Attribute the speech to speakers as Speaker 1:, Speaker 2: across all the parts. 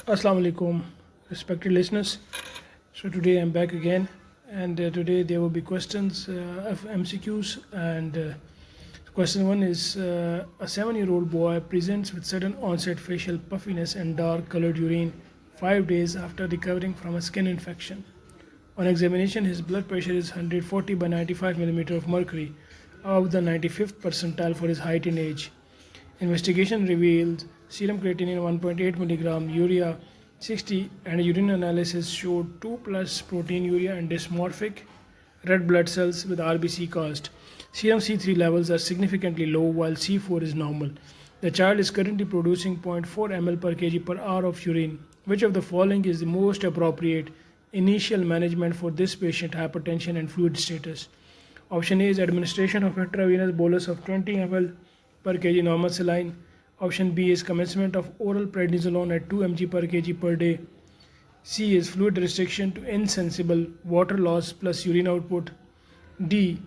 Speaker 1: Assalamu alaikum, respected listeners. So today I'm back again, and today there will be questions of MCQs. And question one is: a 7-year-old boy presents with sudden onset facial puffiness and dark-colored urine 5 days after recovering from a skin infection. On examination, his blood pressure is 140 by 95 millimeter of mercury, above the 95th percentile for his height and age. Investigation revealed serum creatinine 1.8 milligram, urea 60, and urine analysis showed 2 plus protein urea and dysmorphic red blood cells with RBC caused. Serum C3 levels are significantly low while C4 is normal. The child is currently producing 0.4 ml per kg per hour of urine. Which of the following is the most appropriate initial management for this patient hypertension and fluid status? Option A is administration of intravenous bolus of 20 ml per kg normal saline. Option B is commencement of oral prednisolone at 2 mg per kg per day. C is fluid restriction to insensible water loss plus urine output. D,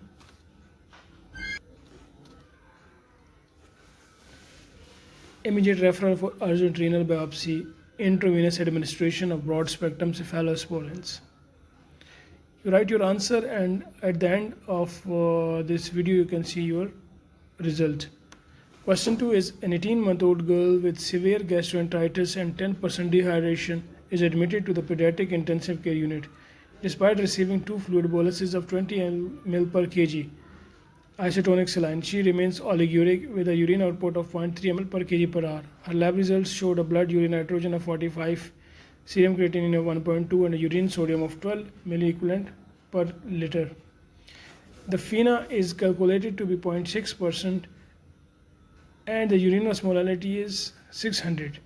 Speaker 1: immediate referral for urgent renal biopsy, intravenous administration of broad spectrum cephalosporins. You write your answer, and at the end of this video you can see your result. Question 2 is: an 18-month-old girl with severe gastroenteritis and 10% dehydration is admitted to the pediatric intensive care unit. Despite receiving 2 fluid boluses of 20 ml per kg isotonic saline, she remains oliguric with a urine output of 0.3 ml per kg per hour. Her lab results showed a blood urine nitrogen of 45, serum creatinine of 1.2, and a urine sodium of 12 milliequivalent per liter. The FeNA is calculated to be 0.6%, and the urine osmolality is 600.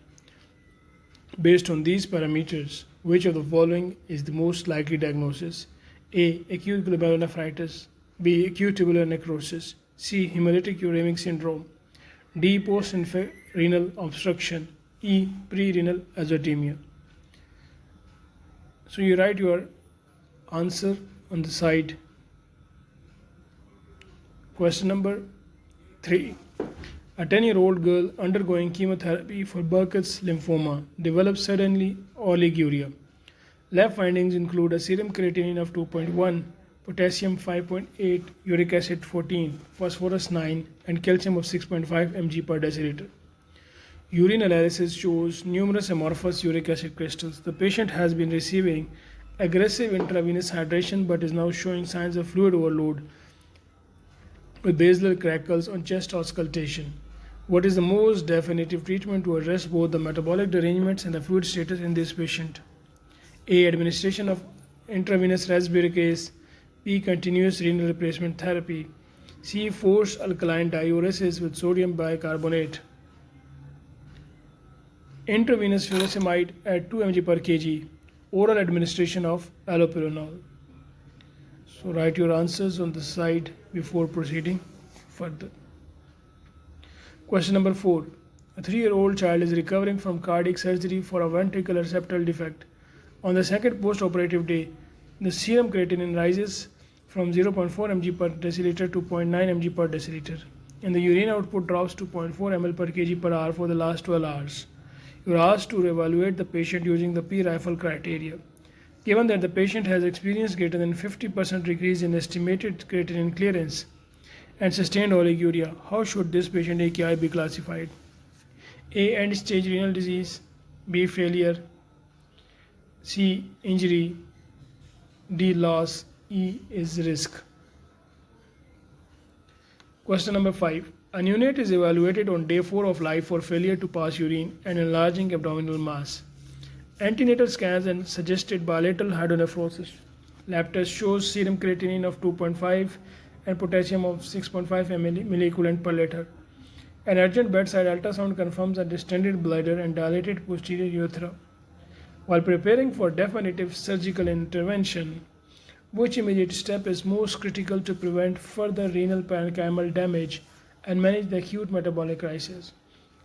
Speaker 1: Based on these parameters, which of the following is the most likely diagnosis? A. Acute glomerulonephritis. B. Acute tubular necrosis. C. Hemolytic uremic syndrome. D. Post-renal obstruction. E. Pre-renal azotemia. So you write your answer on the side. Question number 3. A 10-year-old girl undergoing chemotherapy for Burkitt's lymphoma develops suddenly oliguria. Lab findings include a serum creatinine of 2.1, potassium 5.8, uric acid 14, phosphorus 9, and calcium of 6.5 mg per deciliter. Urine analysis shows numerous amorphous uric acid crystals. The patient has been receiving aggressive intravenous hydration but is now showing signs of fluid overload with basilar crackles on chest auscultation. What is the most definitive treatment to address both the metabolic derangements and the fluid status in this patient? A. Administration of intravenous rasburicase. B. Continuous renal replacement therapy. C. Forced alkaline diuresis with sodium bicarbonate. Intravenous furosemide at 2 mg per kg. Oral administration of allopurinol. So write your answers on the side before proceeding further. Question number 4. A 3-year-old child is recovering from cardiac surgery for a ventricular septal defect. On the second post-operative day, the serum creatinine rises from 0.4 mg per deciliter to 0.9 mg per deciliter, and the urine output drops to 0.4 ml per kg per hour for the last 12 hours. You are asked to evaluate the patient using the P-rifle criteria. Given that the patient has experienced greater than 50% decrease in estimated creatinine clearance and sustained oliguria, how should this patient AKI be classified? A. End-stage renal disease. B. Failure. C. Injury. D. Loss. E. Is risk. Question number 5. A neonate is evaluated on day 4 of life for failure to pass urine and enlarging abdominal mass. Antenatal scans and suggested bilateral hydronephrosis. Lab test shows serum creatinine of 2.5 and potassium of 6.5 milliequivalent per liter. An urgent bedside ultrasound confirms a distended bladder and dilated posterior urethra. While preparing for definitive surgical intervention, which immediate step is most critical to prevent further renal parenchymal damage and manage the acute metabolic crisis?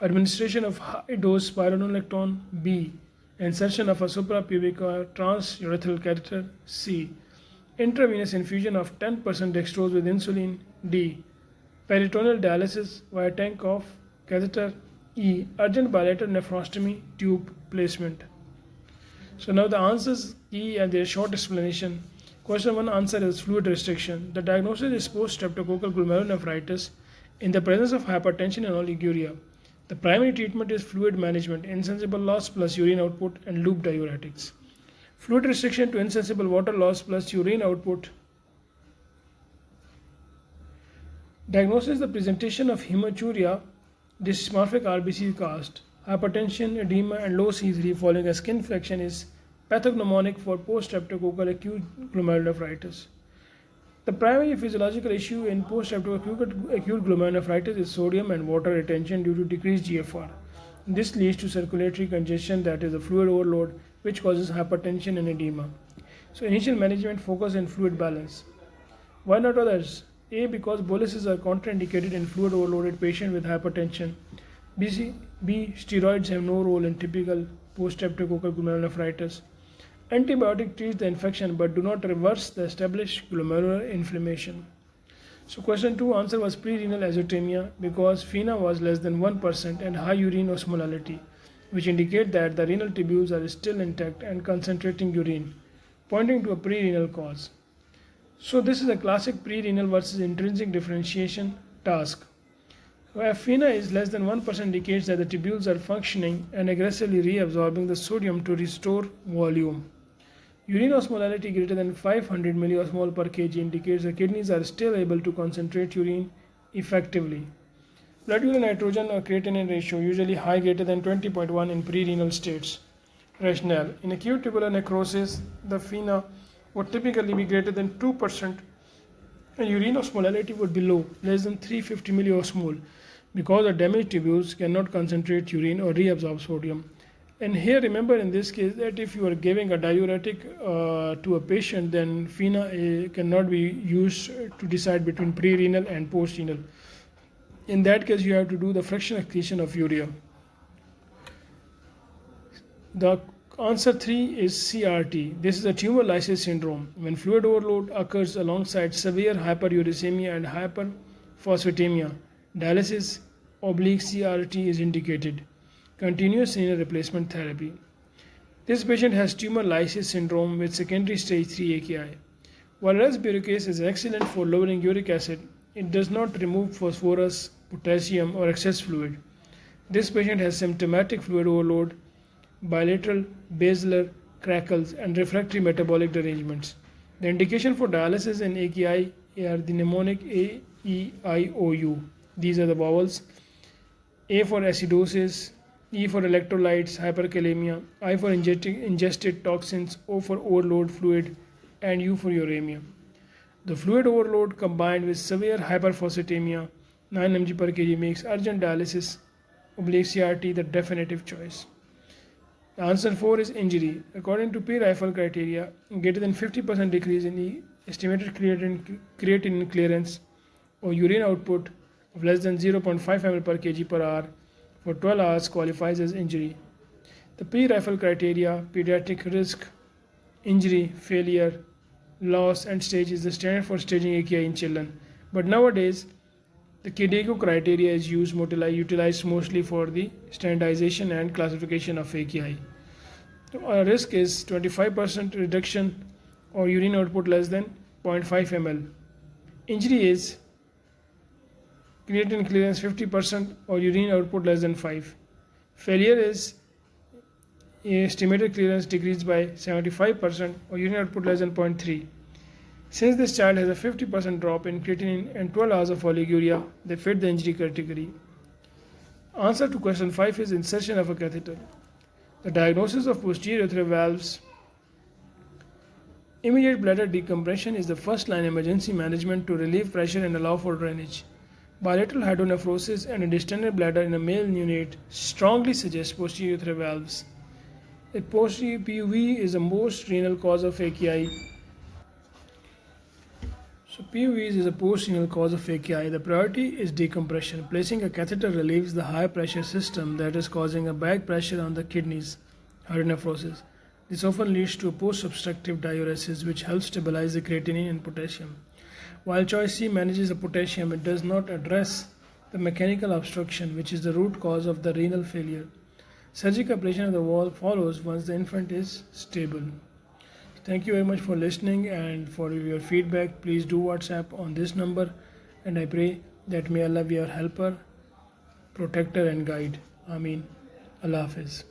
Speaker 1: Administration of high-dose spironolactone. B. Insertion of a suprapubic or transurethral catheter. C. Intravenous infusion of 10% dextrose with insulin. D. Peritoneal dialysis via tank of catheter. E. Urgent bilateral nephrostomy tube placement. So now the answers key and their short explanation. Question 1 answer is fluid restriction. The diagnosis is post-streptococcal glomerulonephritis in the presence of hypertension and oliguria. The primary treatment is fluid management, insensible loss plus urine output and loop diuretics. Fluid restriction to insensible water loss plus urine output. Diagnosis the presentation of hematuria, dysmorphic RBC cast, hypertension, edema, and low C3 following a skin infection is pathognomonic for post-streptococcal acute glomerulonephritis. The primary physiological issue in post-streptococcal acute glomerulonephritis is sodium and water retention due to decreased GFR. This leads to circulatory congestion, that is, a fluid overload, which causes hypertension and edema. So, initial management focus on fluid balance. Why not others? A. Because boluses are contraindicated in fluid overloaded patients with hypertension. B. Steroids have no role in typical post-streptococcal glomerulonephritis. Antibiotic treats the infection but do not reverse the established glomerular inflammation. So question 2 answer was pre-renal azotemia because FeNA was less than 1% and high urine osmolality, which indicate that the renal tubules are still intact and concentrating urine, pointing to a pre-renal cause. So this is a classic pre-renal versus intrinsic differentiation task. Where FeNA is less than 1% indicates that the tubules are functioning and aggressively reabsorbing the sodium to restore volume. Urine osmolality greater than 500 milliosmol per kg indicates the kidneys are still able to concentrate urine effectively. Blood urine nitrogen or creatinine ratio usually high greater than 20.1 in pre-renal states. Rationale: in acute tubular necrosis, the FeNA would typically be greater than 2% and urine osmolality would be low, less than 350 milliosmol, because the damaged tubules cannot concentrate urine or reabsorb sodium. And here remember in this case that if you are giving a diuretic to a patient, then FeNA cannot be used to decide between pre-renal and post-renal. In that case you have to do the fractional excretion of urea. The answer 3 is CRT. This is a tumor lysis syndrome when fluid overload occurs alongside severe hyperuricemia and hyperphosphatemia. Dialysis oblique CRT is indicated. Continuous renal replacement therapy. This patient has tumor lysis syndrome with secondary stage 3 AKI. While resburicase is excellent for lowering uric acid, it does not remove phosphorus, potassium, or excess fluid. This patient has symptomatic fluid overload, bilateral basilar crackles, and refractory metabolic derangements. The indication for dialysis in AKI are the mnemonic A, E, I, O, U. These are the vowels. A for acidosis, E for electrolytes, hyperkalemia, I for ingested toxins, O for overload fluid, and U for uremia. The fluid overload combined with severe hyperphosphatemia, 9 mg per kg, makes urgent dialysis oblique CRT the definitive choice. The answer 4 is injury. According to P-Rifle criteria, greater than 50% decrease in the estimated creatinine clearance or urine output of less than 0.5 ml per kg per hour for 12 hours qualifies as injury. The P-Rifle criteria, pediatric risk, injury, failure, loss, and stage is the standard for staging AKI in children. But nowadays, the KDIGO criteria is utilized mostly for the standardization and classification of AKI. Our risk is 25% reduction or urine output less than 0.5 ml. Injury is creatinine clearance 50% or urine output less than 5. Failure is estimated clearance decreased by 75% or urine output less than 0.3. Since this child has a 50% drop in creatinine and 12 hours of oliguria, they fit the injury category. Answer to question 5 is insertion of a catheter. The diagnosis of posterior urethral valves. Immediate bladder decompression is the first line emergency management to relieve pressure and allow for drainage. Bilateral hydronephrosis and a distended bladder in a male neonate strongly suggest posterior urethral valves. A posterior PUV is the most renal cause of AKI. So PUVs is a post-renal cause of AKI. The priority is decompression. Placing a catheter relieves the high pressure system that is causing a back pressure on the kidneys, hydronephrosis. This often leads to a post-obstructive diuresis which helps stabilize the creatinine and potassium. While choice C manages the potassium, it does not address the mechanical obstruction which is the root cause of the renal failure. Surgical ablation of the wall follows once the infant is stable. Thank you very much for listening and for your feedback. Please do WhatsApp on this number, and I pray that may Allah be your helper, protector, and guide. Ameen. Allah Hafiz.